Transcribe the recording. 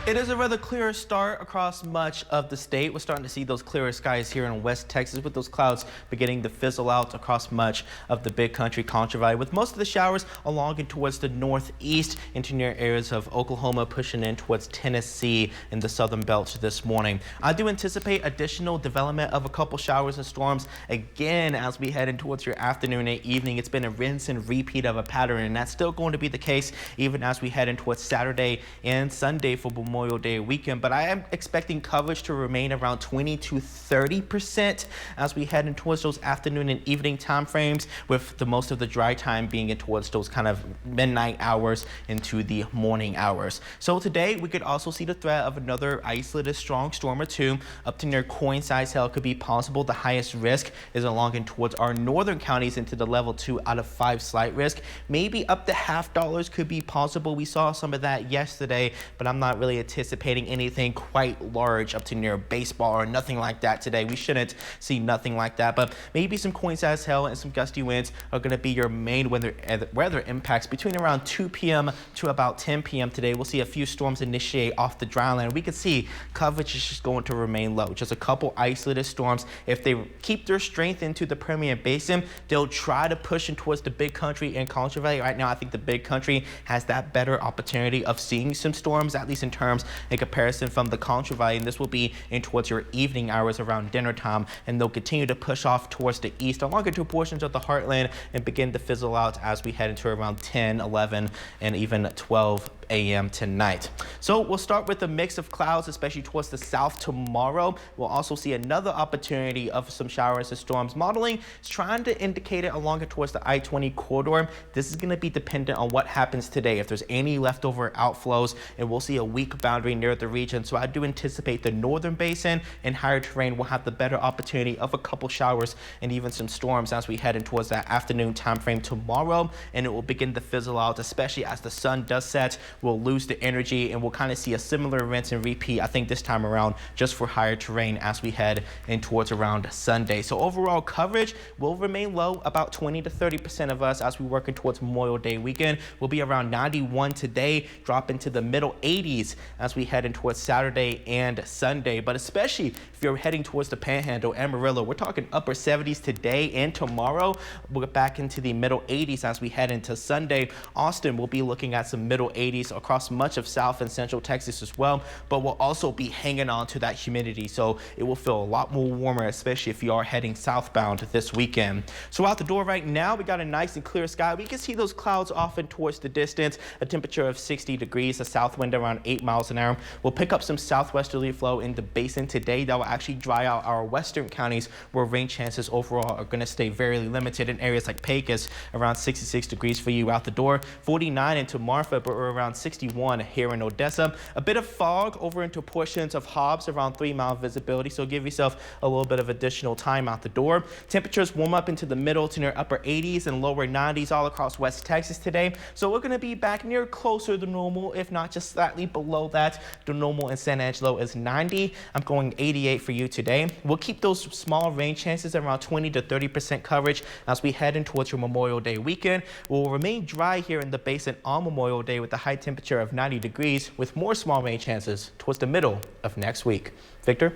It is a rather clear start across much of the state. We're starting to see those clearer skies here in West Texas with those clouds beginning to fizzle out across much of the big country Contra Valley, with most of the showers along and towards the northeast into near areas of Oklahoma, pushing in towards Tennessee in the southern belt this morning. I do anticipate additional development of a couple showers and storms again as we head in towards your afternoon and evening. It's been a rinse and repeat of a pattern, and that's still going to be the case even as we head in towards Saturday and Sunday for Memorial Day weekend. But I am expecting coverage to remain around 20 to 30% as we head in towards those afternoon and evening time frames, with the most of the dry time being in towards those kind of midnight hours into the morning hours. So today we could also see the threat of another isolated strong storm or two up to near coin-size hail could be possible. The highest risk is along and towards our northern counties into the level 2 out of 5 slight risk. Maybe up to $0.5 could be possible. We saw some of that yesterday, but I'm not really anticipating anything quite large up to near baseball or nothing like that today. We shouldn't see nothing like that, but maybe some coin-size hail and some gusty winds are going to be your main weather impacts between around 2 p.m. to about 10 p.m. today. We'll see a few storms initiate off the dry land. We can see coverage is just going to remain low. Just a couple isolated storms. If they keep their strength into the Permian Basin, they'll try to push in towards the big country and Contra Valley. Right now, I think the big country has that better opportunity of seeing some storms, at least in terms in comparison from the Contra Valley, and this will be in towards your evening hours around dinner time, and they'll continue to push off towards the east along into portions of the heartland and begin to fizzle out as we head into around 10, 11, and even 12 a.m. tonight. So we'll start with a mix of clouds, especially towards the south tomorrow. We'll also see another opportunity of some showers and storms. Modeling is trying to indicate it along and towards the I-20 corridor. This is going to be dependent on what happens today. If there's any leftover outflows, and we'll see a weak boundary near the region. So I do anticipate the northern basin and higher terrain will have the better opportunity of a couple showers and even some storms as we head in towards that afternoon time frame tomorrow, and it will begin to fizzle out, especially as the sun does set. We'll lose the energy and we'll kind of see a similar rinse and repeat, I think this time around, just for higher terrain as we head in towards around Sunday. So overall coverage will remain low, about 20 to 30% of us as we work in towards Memorial Day weekend. We'll be around 91 today, drop into the middle 80s as we head in towards Saturday and Sunday. But especially if you're heading towards the Panhandle, Amarillo, we're talking upper 70s today and tomorrow. We'll get back into the middle 80s as we head into Sunday. Austin will be looking at some middle 80s across much of South and Central Texas as well, but we'll also be hanging on to that humidity, so it will feel a lot more warmer, especially if you are heading southbound this weekend. So out the door right now, we got a nice and clear sky. We can see those clouds off and towards the distance, a temperature of 60 degrees, a south wind around 8 miles an hour. We'll pick up some southwesterly flow in the basin today that will actually dry out our western counties, where rain chances overall are going to stay very limited in areas like Pecos, around 66 degrees for you out the door, 49 into Marfa, but we're around 61 here in Odessa. A bit of fog over into portions of Hobbs, around 3-mile visibility, so give yourself a little bit of additional time out the door. Temperatures warm up into the middle to near upper 80s and lower 90s all across West Texas today, so we're going to be back near closer to normal, if not just slightly below that. The normal in San Angelo is 90. I'm going 88 for you today. We'll keep those small rain chances around 20 to 30% coverage as we head in towards your Memorial Day weekend. We'll remain dry here in the basin on Memorial Day with a high temperature of 90 degrees with more small rain chances towards the middle of next week. Victor?